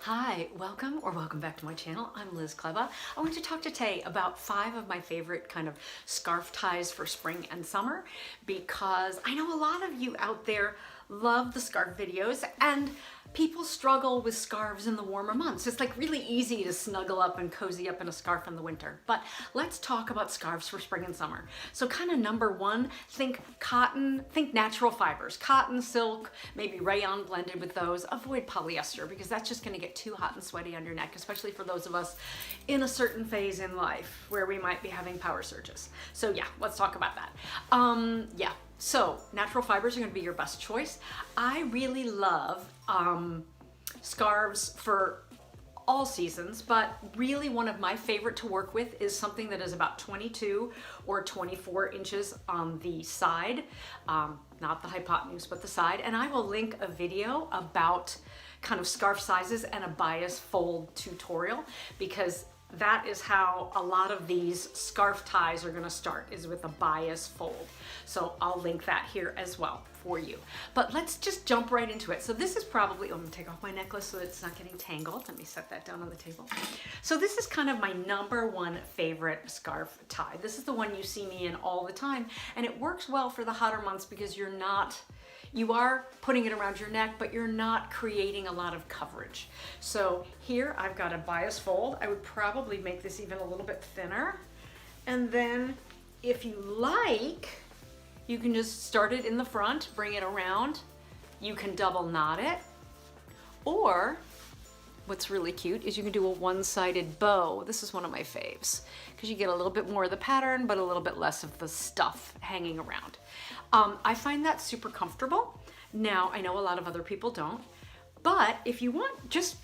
Hi, welcome back to my channel. I'm Liz Kleba. I want to talk today about 5 of my favorite kind of scarf ties for spring and summer, because I know a lot of you out there love the scarf videos and people struggle with scarves in the warmer months. It's like really easy to snuggle up and cozy up in a scarf in the winter. But let's talk about scarves for spring and summer. So kind of number 1, think cotton, think natural fibers, cotton, silk, maybe rayon blended with those. Avoid polyester because that's just gonna get too hot and sweaty on your neck, especially for those of us in a certain phase in life where we might be having power surges. So yeah, let's talk about that. So natural fibers are going to be your best choice. I really love scarves for all seasons, but really one of my favorite to work with is something that is about 22 or 24 inches on the side, not the hypotenuse, but the side. And I will link a video about kind of scarf sizes and a bias fold tutorial, because that is how a lot of these scarf ties are gonna start, is with a bias fold. So I'll link that here as well for you. But let's just jump right into it. So this is probably, I'm gonna take off my necklace so it's not getting tangled. Let me set that down on the table. So this is kind of my number 1 favorite scarf tie. This is the one you see me in all the time. And it works well for the hotter months because you are putting it around your neck, but you're not creating a lot of coverage. So here I've got a bias fold. I would probably make this even a little bit thinner. And then if you like, you can just start it in the front, bring it around. You can double knot it. Or what's really cute is you can do a one-sided bow. This is one of my faves because you get a little bit more of the pattern, but a little bit less of the stuff hanging around. I find that super comfortable. Now, I know a lot of other people don't, but if you want, just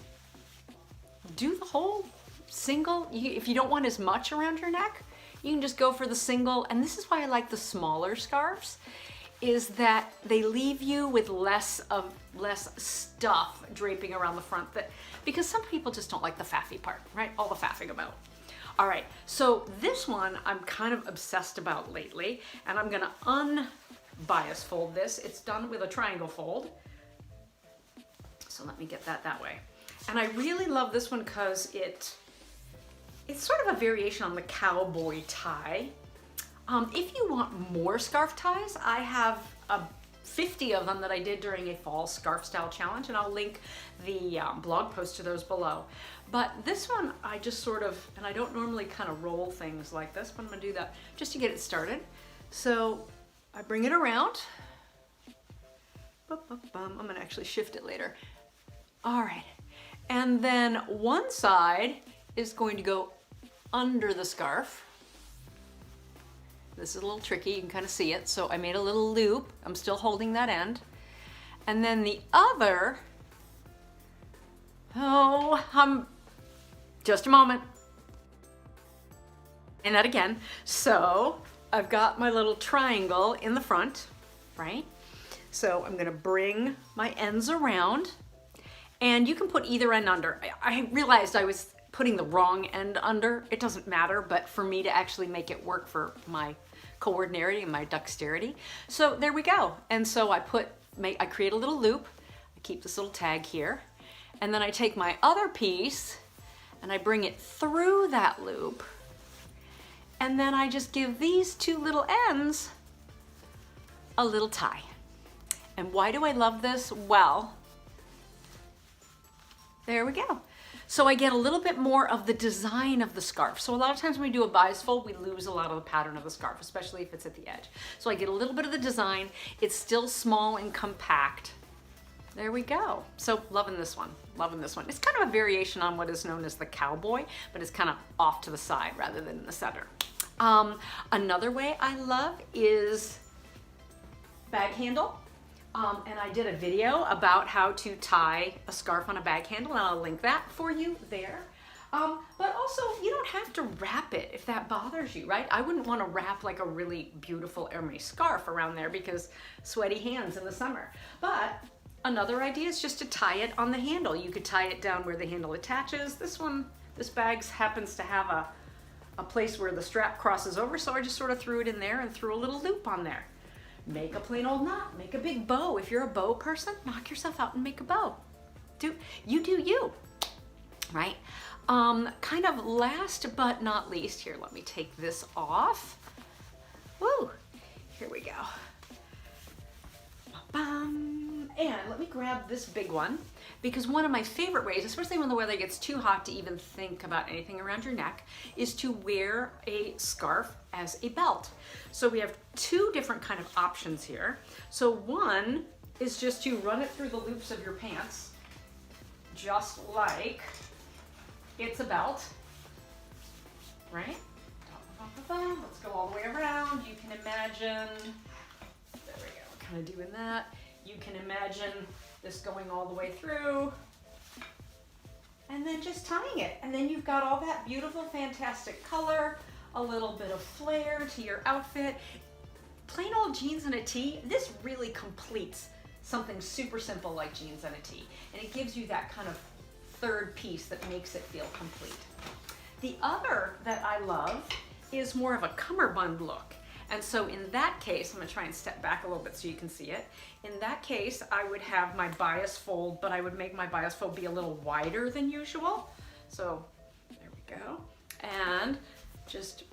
do the whole single. If you don't want as much around your neck, you can just go for the single. And this is why I like the smaller scarves, is that they leave you with less stuff draping around the front, because some people just don't like the faffy part, right? All the faffing about. All right, so this one I'm kind of obsessed about lately, and I'm gonna unbias fold this. It's done with a triangle fold. So let me get that way. And I really love this one because it's sort of a variation on the cowboy tie. If you want more scarf ties, I have 50 of them that I did during a fall scarf style challenge, and I'll link the blog post to those below. But this one, I just sort of, and I don't normally kind of roll things like this, but I'm gonna do that just to get it started. So I bring it around. I'm gonna actually shift it later. All right, and then one side is going to go under the scarf. This is a little tricky, you can kind of see it. So I made a little loop. I'm still holding that end. And then the other, just a moment. And that again. So I've got my little triangle in the front, right? So I'm gonna bring my ends around, and you can put either end under. I realized I was putting the wrong end under. It doesn't matter, but for me to actually make it work for my coordination and my dexterity. So there we go. And so I create a little loop. I keep this little tag here. And then I take my other piece and I bring it through that loop. And then I just give these 2 little ends a little tie. And why do I love this? Well, there we go. So I get a little bit more of the design of the scarf. So a lot of times when we do a bias fold, we lose a lot of the pattern of the scarf, especially if it's at the edge. So I get a little bit of the design. It's still small and compact. There we go. So loving this one, loving this one. It's kind of a variation on what is known as the cowboy, but it's kind of off to the side rather than in the center. Another way I love is bag handle. And I did a video about how to tie a scarf on a bag handle, and I'll link that for you there. But also, you don't have to wrap it if that bothers you, right? I wouldn't want to wrap like a really beautiful Hermes scarf around there because sweaty hands in the summer. But another idea is just to tie it on the handle. You could tie it down where the handle attaches. This bag happens to have a place where the strap crosses over, so I just sort of threw it in there and threw a little loop on there. Make a plain old knot, make a big bow. If you're a bow person, knock yourself out and make a bow. You do you. right? Kind of last but not least, here, let me take this off. Woo, here we go. And let me grab this big one, because one of my favorite ways, especially when the weather gets too hot to even think about anything around your neck, is to wear a scarf as a belt. So we have two different kind of options here. So one is just to run it through the loops of your pants, just like it's a belt, right? Let's go all the way around. You can imagine, there we go, kind of doing that. You can imagine this going all the way through and then just tying it. And then you've got all that beautiful, fantastic color, a little bit of flair to your outfit. Plain old jeans and a tee, this really completes something super simple like jeans and a tee. And it gives you that kind of third piece that makes it feel complete. The other that I love is more of a cummerbund look. And so in that case, I'm gonna try and step back a little bit so you can see it. In that case, I would have my bias fold, but I would make my bias fold be a little wider than usual. So there we go. And just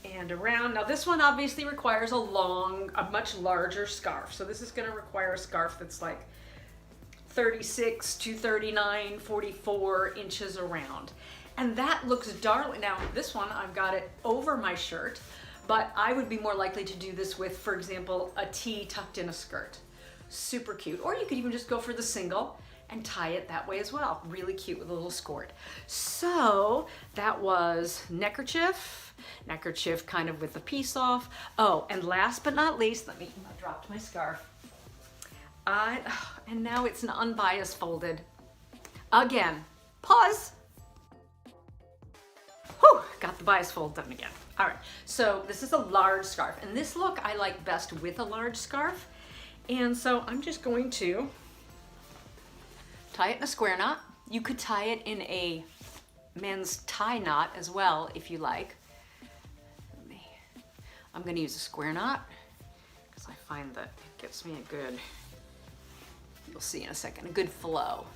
and around. Now this one obviously requires a much larger scarf. So this is gonna require a scarf that's like 36 to 39, 44 inches around. And that looks darling. Now this one, I've got it over my shirt, but I would be more likely to do this with, for example, a tee tucked in a skirt. Super cute. Or you could even just go for the single and tie it that way as well. Really cute with a little skirt. So that was neckerchief kind of with the piece off. Oh, and last but not least, I dropped my scarf. And now it's an unbiased folded. Again, pause. Whew, got the bias fold done again. All right, so this is a large scarf, and this look I like best with a large scarf. And so I'm just going to tie it in a square knot. You could tie it in a men's tie knot as well if you like. I'm gonna use a square knot because I find that it gives me a good, you'll see in a second, a good flow,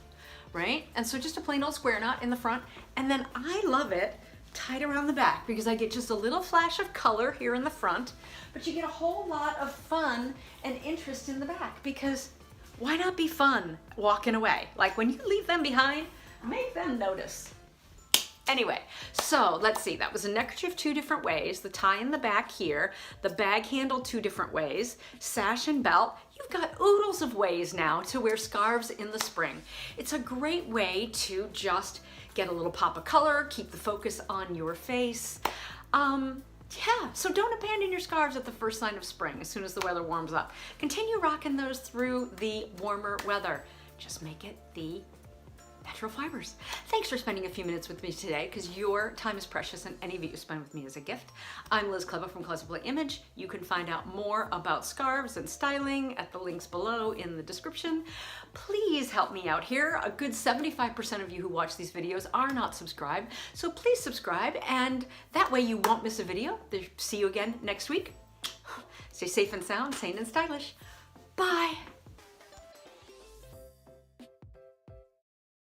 right? And so just a plain old square knot in the front, and then I love it tied around the back because I get just a little flash of color here in the front, but you get a whole lot of fun and interest in the back, because why not be fun walking away? Like when you leave them behind, make them notice. Anyway, so let's see, that was a neckerchief 2 different ways, the tie in the back here, the bag handle 2 different ways, sash and belt. You've got oodles of ways now to wear scarves in the spring. It's a great way to just get a little pop of color, keep the focus on your face. Yeah, so don't abandon your scarves at the first sign of spring as soon as the weather warms up. Continue rocking those through the warmer weather. Just make it the natural fibers. Thanks for spending a few minutes with me today, because your time is precious and any of it you spend with me is a gift. I'm Liz Cleva from Closet Play Image. You can find out more about scarves and styling at the links below in the description. Please help me out here. A good 75% of you who watch these videos are not subscribed, so please subscribe, and that way you won't miss a video. See you again next week. Stay safe and sound, sane and stylish. Bye.